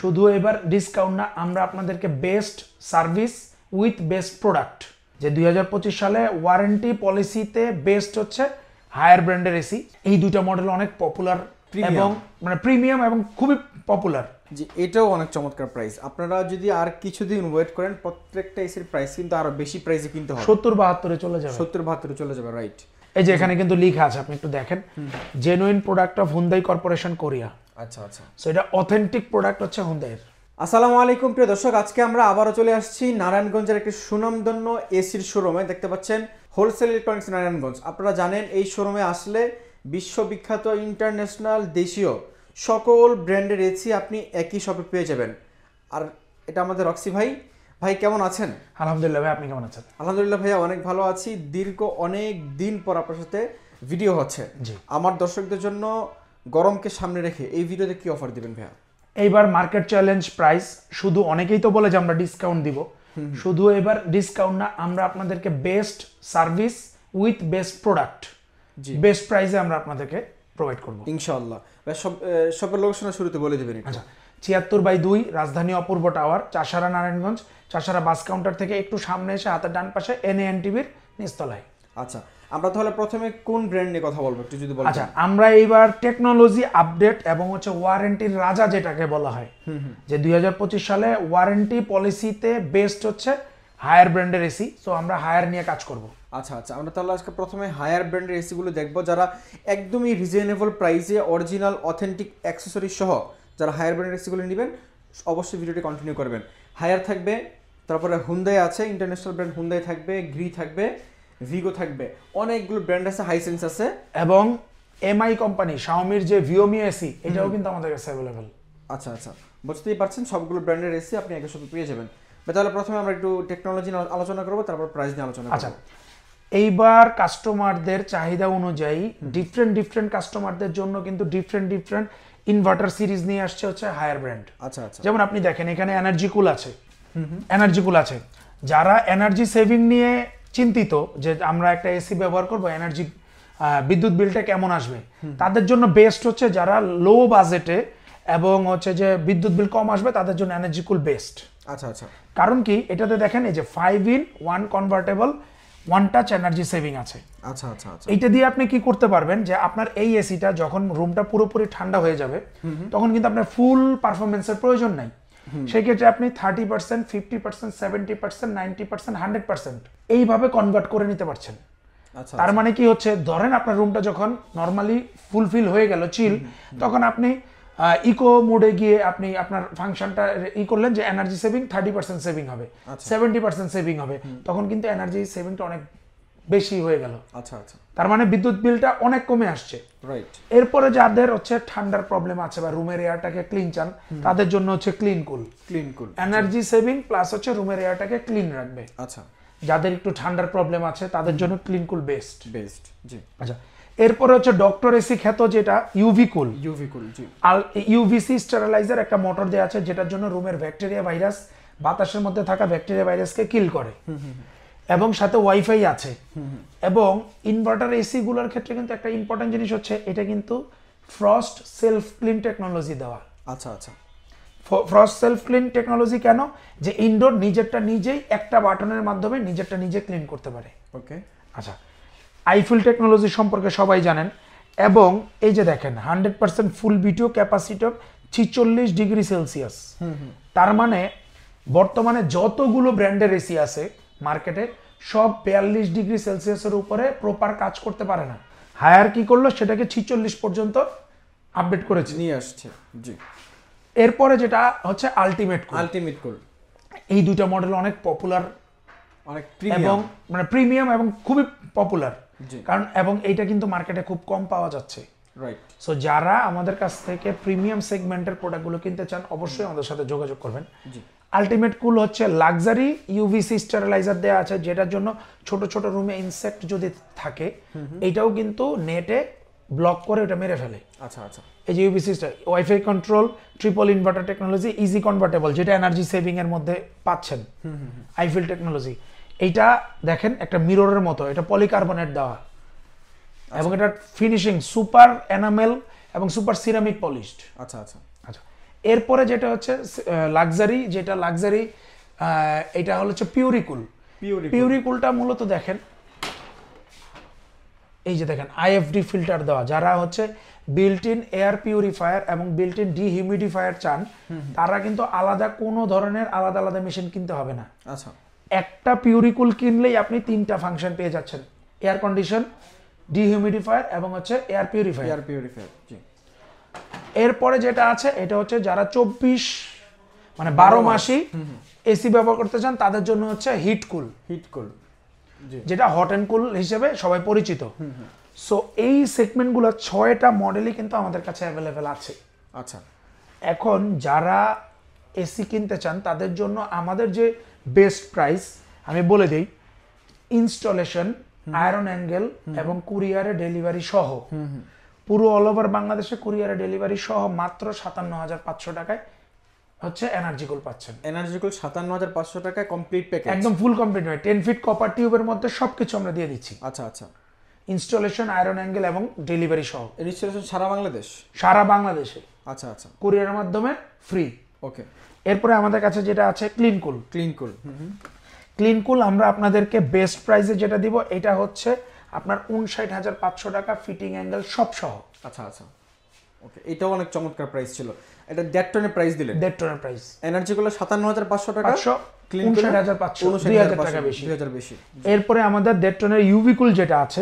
শুধু এবার ডিসকাউন্ট না, আমরা আপনাদেরকে best service with best product, যে 2025 সালে ওয়ারেন্টি পলিসিতে বেস্ট হচ্ছে হায়ার ব্র্যান্ডের এসি। এই দুইটা মডেল অনেক পপুলার এবং মানে প্রিমিয়াম এবং খুবই পপুলার। জি, এটাও অনেক চমৎকার প্রাইস। আপনারা যদি আর কিছুদিন ওয়েট করেন প্রত্যেকটা এসির প্রাইস কিন্তু আরো বেশি প্রাইসে কিনতে হবে। 70-72 চলে যাবে। 70-72 চলে যাবে, রাইট। এই যে এখানে কিন্তু লেখা আছে, আপনি একটু দেখেন, genuine product of Hyundai corporation Korea. আচ্ছা আচ্ছা, সো এটা অথেন্টিক প্রোডাক্ট হচ্ছে হুন্দাইয়ের। আসসালামু আলাইকুম প্রিয় দর্শক, আজকে আমরা আবারও চলে আসছি নারায়ণগঞ্জের একটি সুনামধন্য এসির শোরুমে। দেখতে পাচ্ছেন হোলসেল ইলেকট্রনিক্স নারায়ণগঞ্জ। আপনারা জানেন এই শোরুমে আসলে বিশ্ববিখ্যাত ইন্টারন্যাশনাল দেশীয় সকল ব্র্যান্ডের এসি আপনি একই শপে পেয়ে যাবেন। আর এটা আমাদের রক্সি ভাই। ভাই কেমন আছেন? আলহামদুলিল্লাহ ভাই, আপনি কেমন আছেন? আলহামদুলিল্লাহ ভাইয়া, অনেক ভালো আছি। দীর্ঘ অনেক দিন পর আপনার সাথে ভিডিও হচ্ছে। আমার দর্শকদের জন্য গরমকে সামনে রেখে এই ভিডিওতে কি অফার দিবেন ভাইয়া? এইবার মার্কেট চ্যালেঞ্জ প্রাইস, শুধু অনেকেই তো বলে যে আমরা ডিসকাউন্ট দিব, শুধু এবার ডিসকাউন্ট না, আমরা আপনাদেরকে best service with best product, best প্রাইসে আমরা আপনাদেরকে প্রোভাইড করব ইনশাআল্লাহ। সবের লোকেশনের শুরুতে বলে দেবেন। আচ্ছা, 76/2 রাজধানী অপূর্ব tower, Chashara Narayanganj. Chashara bus counter থেকে একটু সামনে এসে হাতের ডান পাশে NANTVর নিচতলায়। আচ্ছা, আমরা তাহলে প্রথমে কোন ব্র্যান্ড নিয়ে কথা বলবো একটু যদি বলেন। আচ্ছা, আমরা এইবার টেকনোলজি আপডেট এবং হচ্ছে ওয়ারেন্টির রাজা যেটাকে বলা হয়, যে 2025 সালে ওয়ারেন্টি পলিসিতে বেস্ট হচ্ছে হায়ার ব্র্যান্ডের এসি। সো আমরা হায়ার নিয়ে কাজ করব। আচ্ছা আচ্ছা, আমরা তাহলে আজকে প্রথমে হায়ার ব্র্যান্ডের এসিগুলো দেখবো, যারা একদমই রিজনেবল প্রাইসে অরিজিনাল অথেন্টিক অ্যাক্সেসরিজ সহ যারা হায়ার ব্র্যান্ডের এসিগুলো নেবেন অবশ্যই ভিডিওটি কন্টিনিউ করবেন। হায়ার থাকবে, তারপরে হুন্দাই আছে, ইন্টারন্যাশনাল ব্র্যান্ড হুন্দাই থাকবে, গ্রি থাকবে, ভিগো থাকবে, অনেকগুলো ব্র্যান্ড আছে, হাইসেন্স আছে, এবং MI কোম্পানি শাওমির যে ভিওমি এসি এটাও কিন্তু আমাদের কাছে অ্যাভেলেবল। আচ্ছা আচ্ছা, বুঝতেই পারছেন সবগুলো ব্র্যান্ডের এসি আপনি একই সাথে পেয়ে যাবেন। তাহলে প্রথমে আমরা একটু টেকনোলজি নিয়ে আলোচনা করব, তারপর প্রাইস নিয়ে আলোচনা করব। আচ্ছা, এইবার কাস্টমারদের চাহিদা অনুযায়ী ডিফারেন্ট কাস্টমারদের জন্য কিন্তু ডিফারেন্ট ইনভার্টার সিরিজ নিয়ে আসছে হচ্ছে হায়ার ব্র্যান্ড। আচ্ছা আচ্ছা, যেমন আপনি দেখেন এখানে এনার্জি কুল আছে। যারা এনার্জি সেভিং নিয়ে চিন্তিত, যে আমরা একটা এসি ব্যবহার করব, এনার্জি বিদ্যুৎ বিলটা কেমন আসবে, তাদের জন্য বেস্ট হচ্ছে যারা লো বাজেটে এবং হচ্ছে যে বিদ্যুৎ বিল কম আসবে, তাদের জন্য এনার্জি কুল বেস্ট। আচ্ছা আচ্ছা, কারণ কি, এটাতে দেখেন এই যে 5-in-1 convertible 1 touch energy saving আছে। আচ্ছা আচ্ছা আচ্ছা, এইটা দিয়ে আপনি কি করতে পারবেন, যে আপনার এই এসিটা যখন রুমটা পুরোপুরি ঠান্ডা হয়ে যাবে তখন কিন্তু আপনার ফুল পারফরমেন্সের প্রয়োজন নাই। সেই ক্ষেত্রে আপনি 30%, 50%, 70%, 90%, 100% এইভাবে কনভার্ট করে নিতে পারছেন। তার মানে কি হচ্ছে, ধরেন আপনার রুমটা যখন নর্মালি ফুলফিল হয়ে গেল চিল, তখন আপনি ইকো মোডে গিয়ে আপনি আপনার ফাংশনটা করলেন যে এনার্জি সেভিং 30% সেভিং হবে, 70% সেভিং হবে, তখন কিন্তু এনার্জি সেভিংটা অনেক বেশি হয়ে গেল। আচ্ছা আচ্ছা, তার মানে বিদ্যুৎ বিলটা অনেক কমে আসছে। রাইট। এরপরে যাদের হচ্ছে ঠান্ডার প্রবলেম আছে বা রুমের এয়ারটাকে ক্লিন চান, তাদের জন্য হচ্ছে ক্লিন কুল এনার্জি সেভিং প্লাস হচ্ছে রুমের এয়ারটাকে ক্লিন রাখবে। আচ্ছা, যাদের একটু ঠান্ডার প্রবলেম আছে তাদের জন্য ক্লিন কুল বেস্ট। জি। আচ্ছা, এরপরে হচ্ছে ডক্টর এসি খ্যাত যেটা ইউভি কুল, জি। আর ইউভিসি স্টেরিলাইজার একটা মোটর দেওয়া আছে, যেটার জন্য রুমের ব্যাকটেরিয়া ভাইরাস, বাতাসের মধ্যে থাকা ব্যাকটেরিয়া ভাইরাসকে কিল করে, এবং সাথে ওয়াইফাই আছে। এবং ইনভার্টার এসি গুলোর ক্ষেত্রে কিন্তু একটা ইম্পর্টেন্ট জিনিস হচ্ছে, এটা কিন্তু ফ্রস্ট সেলফ ক্লিন টেকনোলজি দেওয়া। আচ্ছা আচ্ছা, ফ্রস্ট সেলফ ক্লিন টেকনোলজি কেন, যে ইনডোর নিজেরটা নিজেই একটা বাটনের মাধ্যমে নিজেরটা নিজে ক্লিন করতে পারে। ওকে। আচ্ছা, আইফিল টেকনোলজি সম্পর্কে সবাই জানেন, এবং এই যে দেখেন 100% ফুল বিটিও ক্যাপাসিটি 46 ডিগ্রি সেলসিয়াস। তার মানে বর্তমানে যতগুলো ব্র্যান্ডের এসি আছে মার্কেটে, সব 42 ডিগ্রি সেলসিয়াসের উপরে প্রপার কাজ করতে পারে না। হায়ার কি করলো, সেটাকে 46 পর্যন্ত আপডেট করেছে, নিয়ে আসছে। জি। এরপরে যেটা হচ্ছে আলটিমেট কুল। এই দুইটা মডেল অনেক পপুলার, অনেক এবং মানে প্রিমিয়াম এবং খুবই পপুলার, কারণ এবং এইটা কিন্তু মার্কেটে খুব কম পাওয়া যাচ্ছে। রাইট। সো যারা আমাদের কাছ থেকে প্রিমিয়াম সেগমেন্টের প্রোডাক্টগুলো কিনতে চান অবশ্যই আমাদের সাথে যোগাযোগ করবেন। আলটিমেট কুল হচ্ছে লাক্সারি ইউভিসি স্টেরিলাইজার দেওয়া আছে, যেটার জন্য ছোট ছোট রুমে ইনসেক্ট যদি থাকে এইটাও কিন্তু নেটে ব্লক করে ওটা মেরে ফেলে। আচ্ছা আচ্ছা, এই যে UVC wifi control triple inverter technology, easy convertible, যেটা এনার্জি সেভিং এর মধ্যে পাচ্ছেন, আইফিল টেকনোলজি। এইটা দেখেন একটা মিররের মতো, এটা পলিকার্বনেট দেওয়া, এবং এটা ফিনিশিং সুপার এনামেল এবং সুপার সিরামিক পলিশড। আচ্ছা আচ্ছা আচ্ছা, এরপরে যেটা হচ্ছে লাক্সারি, যেটা লাক্সারি এটা হচ্ছে পিউরিকুল। পিউরিকুলটা মূলত দেখেন, এই যে দেখেন আইএফডি ফিল্টার দেওয়া, যারা হচ্ছে বিল্ট ইন এয়ার পিউরিফায়ার এবং বিল্ট ইন ডিহিউমিডিফায়ার চান, তারা কিন্তু আলাদা কোনো ধরনের আলাদা আলাদা মেশিন কিনতে হবে না। আচ্ছা, একটা পিউরিকুল কিনলেই আপনি 3টা ফাংশন পেয়ে যাচ্ছেন, এয়ার কন্ডিশন, ডিহিউমিডিফায়ার এবং হচ্ছে এয়ার পিউরিফায়ার। জি। এরপরে যেটা আছে এটা হচ্ছে যারা 24 মানে 12 মাসই এসি ব্যবহার করতে চান, তাদের জন্য হচ্ছে হিটকুল, যেটা হট অ্যান্ড কুল হিসেবে সবাই পরিচিত। সো এই সেগমেন্টগুলো 6টা মডেলই কিন্তু আমাদের কাছে অ্যাভেলেবেল আছে। আচ্ছা, এখন যারা এসি কিনতে চান তাদের জন্য আমাদের যে বেস্ট প্রাইস আমি বলে দিই, ইনস্টলেশন, আয়রন অ্যাঙ্গেল এবং কুরিয়ারে ডেলিভারি সহ পুরো অল ওভার বাংলাদেশে কুরিয়ারে ডেলিভারি সহ মাত্র 57,500 টাকায় হচ্ছে এনার্জিকুল পাচ্ছেন। এনার্জিকুল 57,500 টাকায় কমপ্লিট প্যাকেজ, একদম ফুল কমপ্লিট হয়। 10 ফিট কপার টিউবের মধ্যে সবকিছু আমরা দিয়ে দিচ্ছি। আচ্ছা, ইনস্টলেশন, আয়রন অ্যাঙ্গেল এবং ডেলিভারি সহ। ইনস্টলেশন সারা বাংলাদেশ? সারা বাংলাদেশে। আচ্ছা, কুরিয়ারের মাধ্যমে ফ্রি। ওকে। এরপরে আমাদের কাছে যেটা আছে ক্লিনকুল আমরা আপনাদেরকে বেস্ট প্রাইসে যেটা দিব, এটা হচ্ছে আপনার 59,500 টাকা, ফিটিং অ্যাঙ্গেল সব সহ। আচ্ছা, ওকে, এটাও অনেক চমৎকার প্রাইস ছিল। এটা 1.5 টনের প্রাইস দিলেন? 1.5 টনের প্রাইস। এনার্জিকুল 57,500 টাকা, 59,500, 2,000 টাকা বেশি। এরপরে আমাদের 1.5 টনের ইউভিকুল যেটা আছে,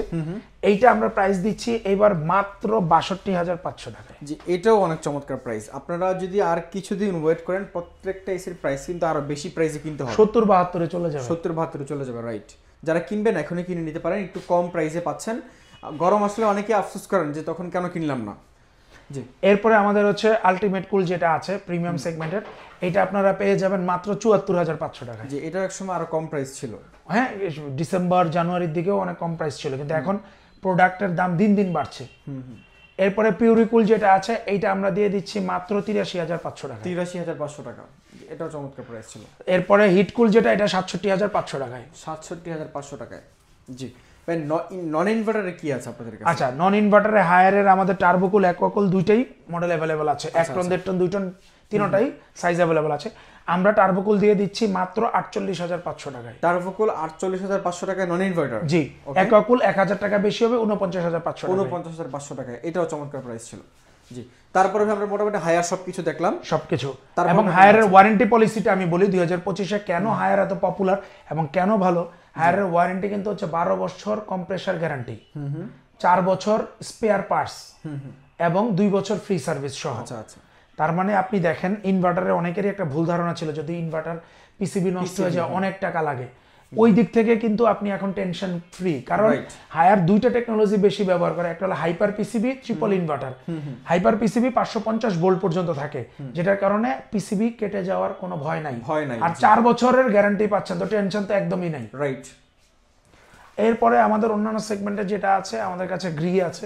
এইটা আমরা প্রাইস দিচ্ছি এবার মাত্র 62,500 টাকা। জি, এটাও অনেক চমৎকার প্রাইস। আপনারা যদি আর কিছুদিন ওয়েট করেন, প্রত্যেকটা এসির প্রাইস কিন্তু আরো বেশি প্রাইসে কিনতে হবে। 70-72 চলে যাবে। 70-72 চলে যাবে, রাইট। যারা কিনবেন এখনই কিনে নিতে পারেন, একটু কম প্রাইসে পাচ্ছেন। গরম আসলে অনেকে আফসোস করেন যে তখন কেন কিনলাম না। জি। এরপরে আমাদের হচ্ছে আলটিমেট কুল যেটা আছে প্রিমিয়াম সেগমেন্টের, এটা আপনারা পেয়ে যাবেন মাত্র 74,500 টাকা। জি, এটা একসময় আরো কম প্রাইস ছিল। হ্যাঁ, ডিসেম্বর জানুয়ারির দিকেও অনেক কম প্রাইস ছিল, কিন্তু এখন প্রোডাক্টের দাম দিন দিন বাড়ছে। এরপরে পিউরিকুল যেটা আছে, এইটা আমরা দিয়ে দিচ্ছি মাত্র 83,500 টাকা। 83,500 টাকা, এটাও চমৎকার প্রাইস ছিল। এরপরে হিটকুল যেটা, এটা 67,500 টাকায়। 67,500 টাকায়। জি। নন ইনভার্টারে কি আছে আপনাদের কাছে? আচ্ছা, নন ইনভার্টারে হায়ারের আমাদের টার্বোকুল, অ্যাকোয়াকুল দুইটাই মডেল অ্যাভেলেবল আছে। 1 টন, 1.5 টন, 2 টন, তিনটাই সাইজ অ্যাভেলেবল আছে। আমরা টার্বোকুল দিয়ে দিচ্ছি মাত্র 48,500 টাকায়। টার্বোকুল 48,500 টাকায় নন ইনভার্টার? জি। অ্যাকোয়াকুল 1,000 টাকা বেশি হবে, 49,500 টাকা। 49,500 টাকায়, এটাও চমৎকার প্রাইস ছিল। জি। তারপরে আমরা মোটামুটি হায়ার সবকিছু দেখলাম, সবকিছু। এবং হায়ারের ওয়ারেন্টি পলিসিটা আমি বলি 2025-এ কেন হায়ার এত পপুলার এবং কেন ভালো। হায়ারের ওয়ারেন্টি কিন্তু হচ্ছে 12 বছর কম্প্রেসার গ্যারান্টি, 4 বছর স্পেয়ার পার্টস এবং 2 বছর ফ্রি সার্ভিস সহ। আচ্ছা। তার মানে আপনি দেখেন, ইনভার্টারে অনেকেরই একটা ভুল ধারণা ছিল যদি ইনভার্টার পিসিবি নষ্ট হয়ে যায় অনেক টাকা লাগে। ওই দিক থেকে কিন্তু আপনি এখন টেনশন ফ্রি, কারণ হায়ার 2টা টেকনোলজি বেশি ব্যবহার করে। একটা হলো hyper PCB, triple inverter. Hyper PCB 550 volt পর্যন্ত থাকে, যেটার কারণে পিসিবি কেটে যাওয়ার কোনো ভয় নাই। আর 4 বছরের গ্যারান্টি পাচ্ছেন, তো টেনশন তো একদমই নাই। রাইট। এরপরে আমাদের অন্যান্য সেগমেন্টে যেটা আছে, আমাদের কাছে গ্রি আছে।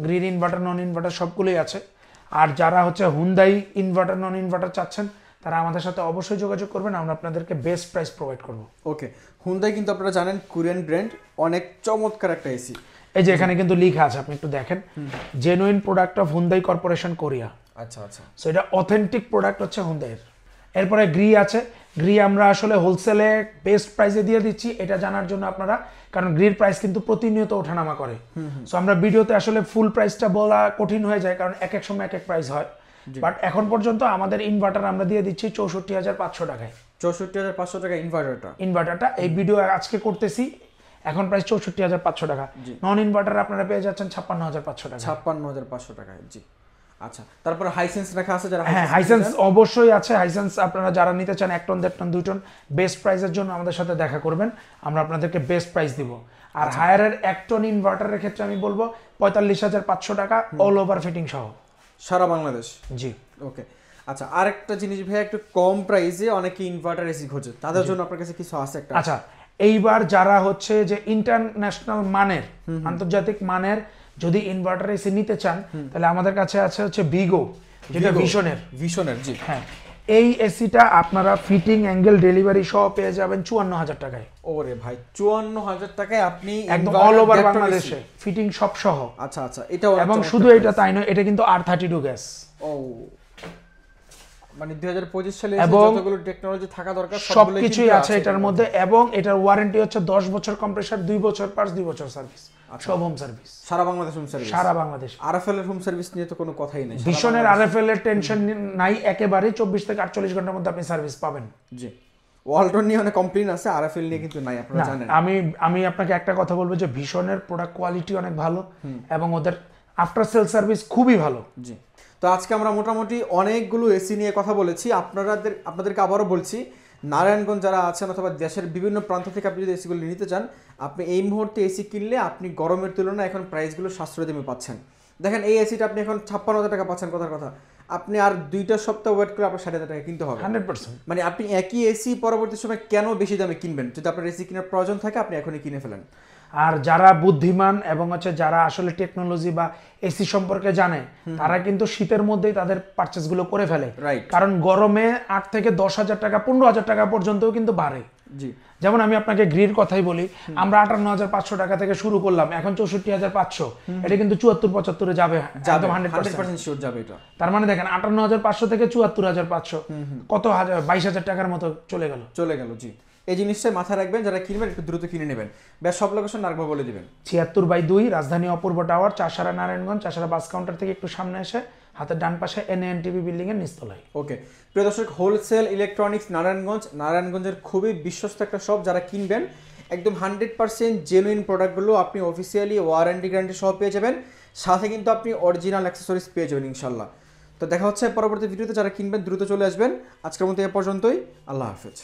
গ্রিন ইনভার্টার, নন ইনভার্টার সবগুলোই আছে। আর যারা হচ্ছে হুন্দাই ইনভার্টার, নন ইনভার্টার চাচ্ছেন, তারা আমাদের সাথে অবশ্যই যোগাযোগ করবেন, আমরা আপনাদেরকে বেস্ট প্রাইস প্রোভাইড করব। ওকে। হুন্দাই কিন্তু আপনারা জানেন কোরিয়ান ব্র্যান্ড, অনেক চমৎকার একটা এসি। এই যে এখানে কিন্তু লেখা আছে, আপনি একটু দেখেন, genuine product of Hyundai corporation Korea. আচ্ছা। সো এটা অথেন্টিক প্রোডাক্ট হচ্ছে হুন্দাইয়ের। এরপরে গ্রি আছে। গ্রি আমরা আসলে হোলসেলে বেস্ট প্রাইসে দিয়ে দিচ্ছি, এটা জানার জন্য আপনারা, কারণ গ্রির প্রাইস কিন্তু প্রতিনিয়ত ওঠানামা করে। সো আমরা ভিডিওতে আসলে ফুল প্রাইসটা বলা কঠিন হয়ে যায়, কারণ এক এক সময় এক এক প্রাইস হয়। বাট এখন পর্যন্ত আমাদের ইনভার্টার আমরা দিয়ে দিচ্ছি 64,500 টাকায়। 64,500 টাকা ইনভার্টারটা এই ভিডিও আজকে করতেছি, এখন প্রাইস 64,500 টাকা। নন ইনভার্টার আপনারা পেয়ে যাচ্ছেন 56,500 টাকা। 56,500 টাকায়। জি। আচ্ছা, তারপরে হাইসেন্স রাখা আছে যারা? হ্যাঁ, হাইসেন্স অবশ্যই আছে। হাইসেন্স আপনারা যারা নিতে চান 1 টন, 1.5 টন, 2 টন বেস্ট প্রাইসের জন্য আমাদের সাথে দেখা করবেন, আমরা আপনাদেরকে বেস্ট প্রাইস দিব। আর হায়ারের 1 টন ইনভার্টারের ক্ষেত্রে আমি বলবো 45,500 টাকা, অল ওভার ফিটিং সহ, সারা বাংলাদেশ। জি। ওকে। আচ্ছা, আরেকটা জিনিস ভাই, একটু কম প্রাইসে অনেকে ইনভার্টার এসি খোঁজে, তাদের জন্য আপনার কাছে কিছু আছে একটা? আচ্ছা, এইবার যারা হচ্ছে যে ইন্টারন্যাশনাল মানের, আন্তর্জাতিক মানের যদি ইনভার্টার এসি নিতে চান, তাহলে আমাদের কাছে আছে হচ্ছে ভিগো, যেটা ভিশনের। জি। হ্যাঁ, এই এসিটা আপনারা ফিটিং অ্যাঙ্গেল ডেলিভারি সহ পেয়ে যাবেন 54,000 টাকায়। ওরে ভাই, 54,000 টাকায় আপনি একদম অল ওভার বাংলাদেশে ফিটিং সব সহ। আচ্ছা। এটাও, এবং শুধু এটা তাই নয়, এটা কিন্তু R32 গ্যাস। ও, মানে 2025 সালে এবং যতগুলো টেকনোলজি থাকা দরকার সবকিছুই আছে এটার মধ্যে, এবং এটার ওয়ারেন্টি হচ্ছে 10 বছর কম্প্রেসার, 2 বছর পার্টস, 2 বছর সার্ভিস, সব হোম সার্ভিস সারা বাংলাদেশ হোম সার্ভিস। সারা বাংলাদেশ। আরএফএল এর হোম সার্ভিস নিয়ে তো কোনো কথাই নেই, ভীষণের আরএফএল এর টেনশন নাই একেবারে, 24 থেকে 48 ঘন্টার মধ্যে আপনি সার্ভিস পাবেন। জি, ওয়ালটন নিয়ে অনেক কমপ্লেইন আছে, আরএফএল নিয়ে কিন্তু নাই, আপনারা জানেন। আমি আপনাকে একটা কথা বলবো যে ভীষণের প্রোডাক্ট কোয়ালিটি অনেক ভালো এবং ওদের আফটার সেল সার্ভিস খুবই ভালো। জি, তো আজকে আমরা মোটামুটি অনেকগুলো এসি নিয়ে কথা বলেছি। আপনাদেরকে আবারও বলছি, নারায়ণগঞ্জ যারা আছেন অথবা দেশের বিভিন্ন প্রান্ত থেকে আপনি যদি এসিগুলো নিতে চান, আপনি এই মুহূর্তে এসি কিনলে আপনি গরমের তুলনায় এখন প্রাইসগুলো সাশ্রয় দামে পাচ্ছেন। দেখেন এই এসিটা আপনি এখন 56,000 টাকা পাচ্ছেন, কথার কথা। আপনি আর 2টা সপ্তাহ ওয়েট করে আপনার 60,000 টাকা কিনতে হবে 100%। মানে আপনি একই এসি পরবর্তী সময় কেন বেশি দামে কিনবেন? যদি আপনার এসি কেনার প্রয়োজন থাকে আপনি এখনই কিনে ফেলেন। আর যারা বুদ্ধিমান এবং হচ্ছে যারা আসলে টেকনোলজি বা এসি সম্পর্কে জানে, তারা কিন্তু শীতের মধ্যেই তাদের পারচেস গুলো করে ফেলে, কারণ গরমে 8 থেকে 10,000 টাকা 15,000 টাকা পর্যন্তও কিন্তু বাড়ে। জি, যেমন আমি আপনাকে গ্রির কথাই বলি, আমরা 58,500 টাকা থেকে শুরু করলাম, এখন 64,500, এটা কিন্তু 74-75 যাবে, একদম 100% শিওর যাবে এটা। তার মানে দেখেন 58,500 থেকে 74,500, কত হাজার, 22,000 টাকার মতো চলে গেল। জি, এই জিনিসটা মাথায় রাখবেন, যারা কিনবেন একটু দ্রুত কিনে নেবেন। বেশ, সব লোকেশন আরেকবার বলে দিবেন। 76/2 রাজধানী অপূর্ব tower, Chashara Narayanganj, Chashara bus counter থেকে একটু সামনে এসে হাতের ডান পাশে এনএনটিভি বিল্ডিং এর নিচতলায়। ওকে, প্রিয় দর্শক, হোলসেল ইলেকট্রনিক্স নারায়ণগঞ্জের খুবই বিশ্বস্ত একটা শপ। যারা কিনবেন একদম 100% জেনুইন প্রোডাক্টগুলো আপনি অফিসিয়ালি ওয়ারেন্টি গ্যারান্টি সহ পেয়ে যাবেন, সাথে কিন্তু আপনি অরিজিনাল অ্যাক্সেসরিজ পেয়ে যাবেন ইনশাল্লাহ। তো দেখা হচ্ছে পরবর্তী ভিডিওতে। যারা কিনবেন দ্রুত চলে আসবেন। আজকের মতো এ পর্যন্তই, আল্লাহ হাফেজ।